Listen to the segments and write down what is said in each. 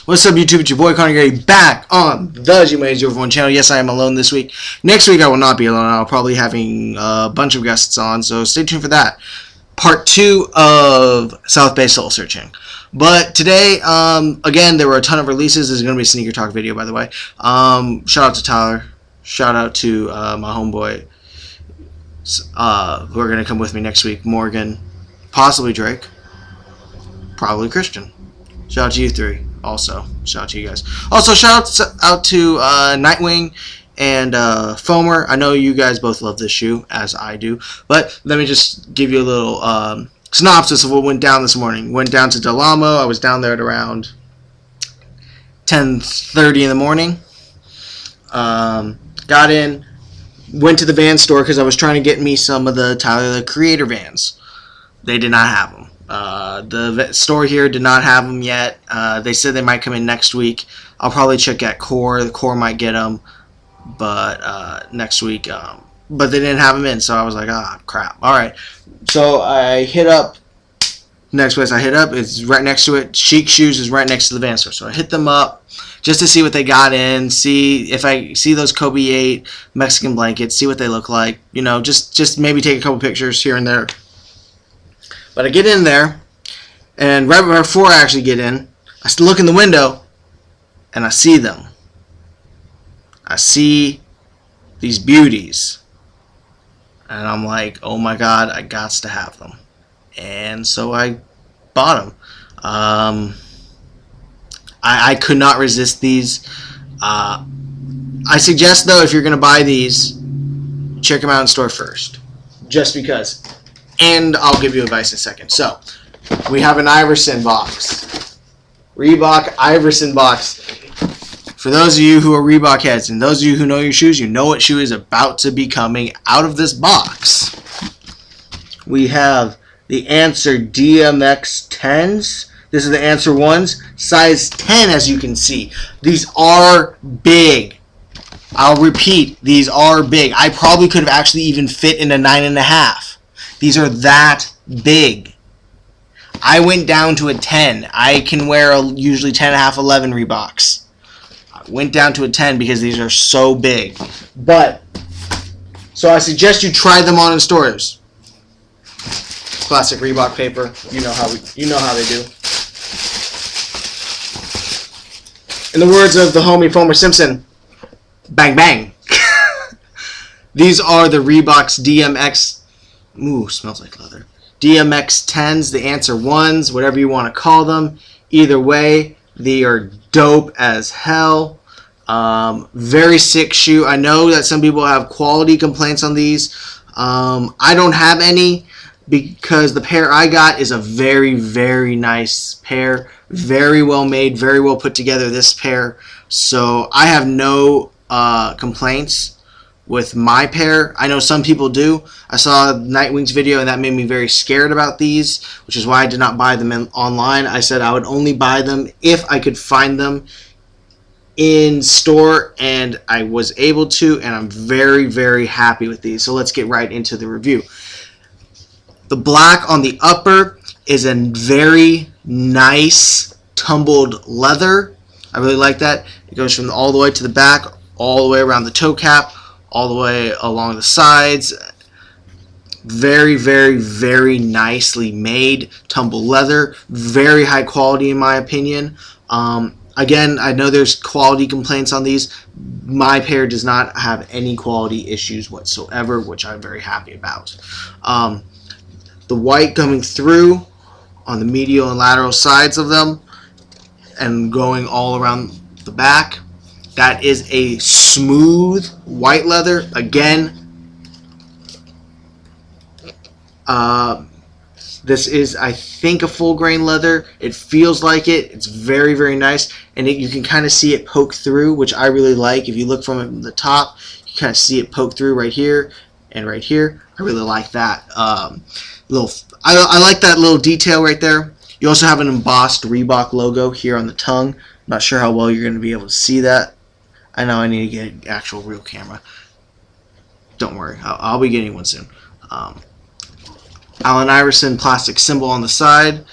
What's up, YouTube? It's your boy Connor Gary back on the G-Maze01 channel. Yes, I am alone this week. Next week I will not be alone. I'll probably having a bunch of guests on, so stay tuned for that. Part 2 of South Bay Soul Searching. But today, again, there were a ton of releases. This is going to be a sneaker talk video, by the way. Shout out to Tyler. Shout out to my homeboy who are going to come with me next week. Morgan, possibly Drake, probably Christian. Shout out to you three. Also, shout out to you guys. Also, shout out to Nightwing and Foamer. I know you guys both love this shoe, as I do. But let me just give you a little synopsis of what went down this morning. Went down to Del Amo. I was down there at around 10:30 in the morning. Got in, went to the van store because I was trying to get me some of the Tyler the Creator vans. They did not have them. The store here did not have them yet. They said they might come in next week. I'll probably check at Core. The Core might get them, but next week. But they didn't have them in, so I was like, ah, crap. All right. So I hit up. Next place I hit up is right next to it. Chic Shoes is right next to the van store. So I hit them up just to see what they got in, see if I see those Kobe 8 Mexican blankets, see what they look like. You know, just maybe take a couple pictures here and there. But I get in there, and right before I actually get in, I look in the window, and I see them. I see these beauties. And I'm like, oh my god, I gots to have them. And so I bought them. I could not resist these. I suggest, though, if you're going to buy these, check them out in store first. Just because. And I'll give you advice in a second. So, we have an Iverson box. Reebok Iverson box. For those of you who are Reebok heads, and those of you who know your shoes, you know what shoe is about to be coming out of this box. We have the Answer DMX 10s. This is the Answer 1s. Size 10, as you can see. These are big. I'll repeat, these are big. I probably could have actually even fit in a 9.5. These are that big. I went down to a 10. I can wear usually 10.5, 11 Reeboks. I went down to a 10 because these are so big. But, so I suggest you try them on in stores. Classic Reebok paper. You know how they do. In the words of the homie Mrfoamersimpson, bang bang. These are the Reebok's DMX. Ooh, smells like leather. DMX 10s, the Answer 1s, whatever you want to call them. Either way, they are dope as hell. Very sick shoe. I know that some people have quality complaints on these. I don't have any because the pair I got is a very, very nice pair. Very well made, very well put together, this pair. So I have no complaints with my pair. I know some people do. I saw Nightwing's video and that made me very scared about these, which is why I did not buy them online. I said I would only buy them if I could find them in store, and I was able to, and I'm very, very happy with these. So let's get right into the review. The black on the upper is a very nice tumbled leather. I really like that. It goes from all the way to the back, all the way around the toe cap, all the way along the sides. Very, very, very nicely made tumble leather. Very high quality in my opinion. Again, I know there's quality complaints on these. My pair does not have any quality issues whatsoever, which I'm very happy about. The white coming through on the medial and lateral sides of them and going all around the back. That is a smooth white leather. Again, this is, I think, a full grain leather. It feels like it. It's very, very nice. And you can kind of see it poke through, which I really like. If you look from the top, you kind of see it poke through right here and right here. I really like that. I like that little detail right there. You also have an embossed Reebok logo here on the tongue. I'm not sure how well you're going to be able to see that. I know I need to get an actual real camera. Don't worry, I'll be getting one soon. Allen Iverson plastic symbol on the side.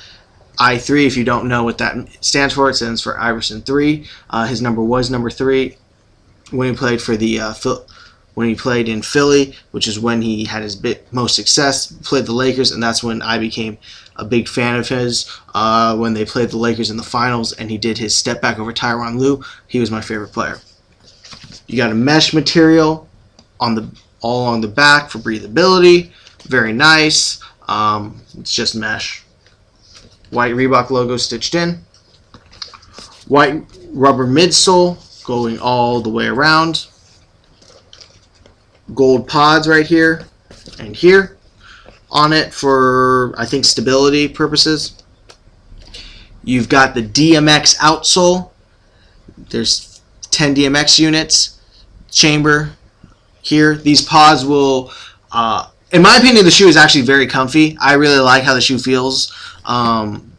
I3. If you don't know what that stands for, it stands for Iverson 3. His number was number 3 when he played for the when he played in Philly, which is when he had his most success. Played the Lakers, and that's when I became a big fan of his. When they played the Lakers in the finals, and he did his step back over Tyronn Lue, he was my favorite player. You got a mesh material on all along the back for breathability. Very nice. It's just mesh. White Reebok logo stitched in. White rubber midsole going all the way around. Gold pods right here and here on it for, I think, stability purposes. You've got the DMX outsole. There's 10 DMX units. Chamber here. These pods will, in my opinion, the shoe is actually very comfy. I really like how the shoe feels. I'm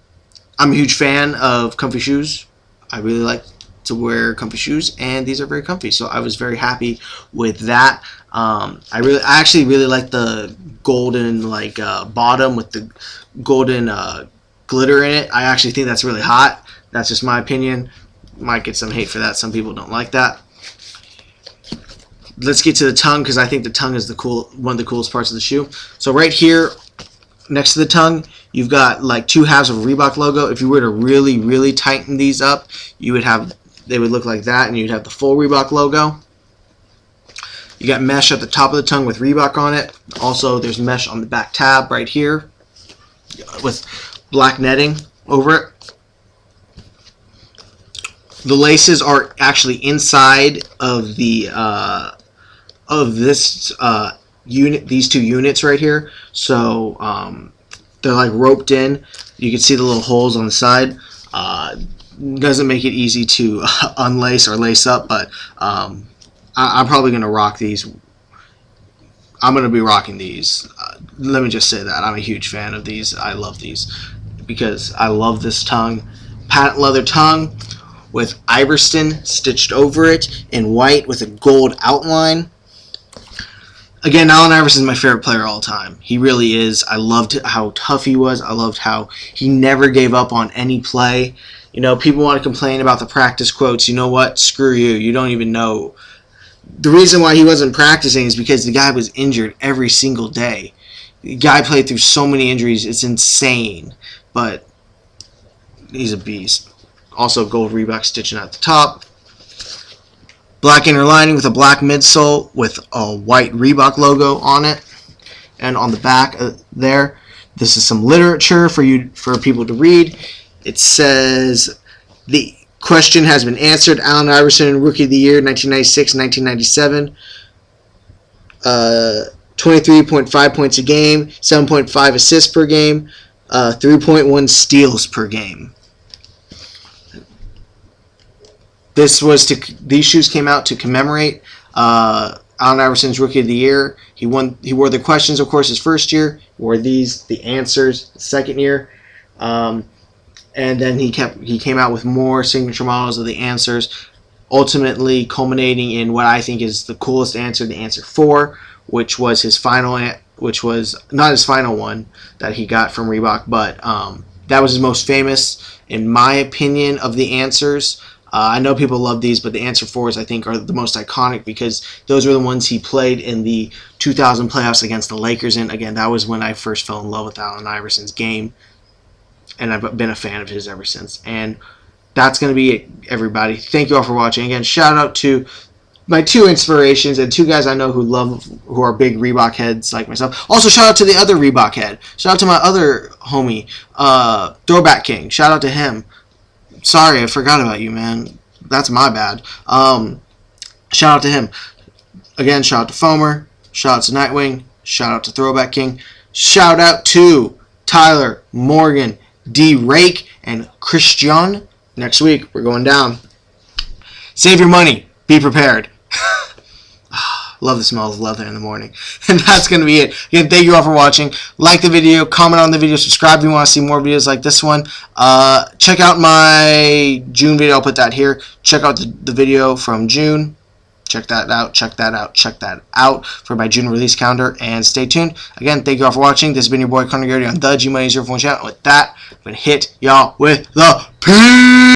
a huge fan of comfy shoes. I really like to wear comfy shoes, and these are very comfy, so I was very happy with that. I actually really like the golden bottom with the golden glitter in it. I actually think that's really hot. That's just my opinion. Might get some hate for that. Some people don't like that. Let's get to the tongue, because I think the tongue is one of the coolest parts of the shoe. So right here next to the tongue, you've got like 2 halves of Reebok logo. If you were to really tighten these up, they would look like that, and you'd have the full Reebok logo. You got mesh at the top of the tongue with Reebok on it. Also, there's mesh on the back tab right here with black netting over it. The laces are actually inside of the these 2 units right here. So they're like roped in. You can see the little holes on the side. Doesn't make it easy to unlace or lace up, but I'm probably going to rock these. I'm going to be rocking these. Let me just say that. I'm a huge fan of these. I love these because I love this tongue. Patent leather tongue with Iverson stitched over it in white with a gold outline. Again, Allen Iverson is my favorite player of all time. He really is. I loved how tough he was. I loved how he never gave up on any play. You know, people want to complain about the practice quotes. You know what? Screw you. You don't even know. The reason why he wasn't practicing is because the guy was injured every single day. The guy played through so many injuries. It's insane. But he's a beast. Also, gold Reebok stitching at the top. Black inner lining with a black midsole with a white Reebok logo on it. And on the back there, this is some literature for people to read. It says, the question has been answered. Allen Iverson, Rookie of the Year, 1996-1997. 23.5 points a game, 7.5 assists per game, 3.1 steals per game. These shoes came out to commemorate Allen Iverson's Rookie of the Year. He wore the questions, of course, his first year. He wore these, the answers, the second year. And then he came out with more signature models of the answers, ultimately culminating in what I think is the coolest answer, the answer 4, which was his final, which was not his final one that he got from Reebok, but that was his most famous, in my opinion, of the answers. I know people love these, but the answer 4s, I think, are the most iconic because those were the ones he played in the 2000 playoffs against the Lakers. And again, that was when I first fell in love with Allen Iverson's game. And I've been a fan of his ever since. And that's going to be it, everybody. Thank you all for watching. Again, shout out to my 2 inspirations and 2 guys I know who are big Reebok heads like myself. Also, shout out to the other Reebok head. Shout out to my other homie, Throwbacking. Shout out to him. Sorry, I forgot about you, man. That's my bad. Shout out to him. Again, shout out to Foamer. Shout out to Nightwing. Shout out to Throwbacking. Shout out to Tyler, Morgan, D-Rake, and Christian. Next week, we're going down. Save your money. Be prepared. Love the smell of leather in the morning. And that's going to be it. Again, thank you all for watching. Like the video, comment on the video, subscribe if you want to see more videos like this one. Check out my June video. I'll put that here. Check out the video from June. Check that out, check that out, check that out for my June release calendar, and stay tuned. Again, thank you all for watching. This has been your boy Connor Garrity on the G Money 0 channel. With that, I'm going to hit y'all with the peace.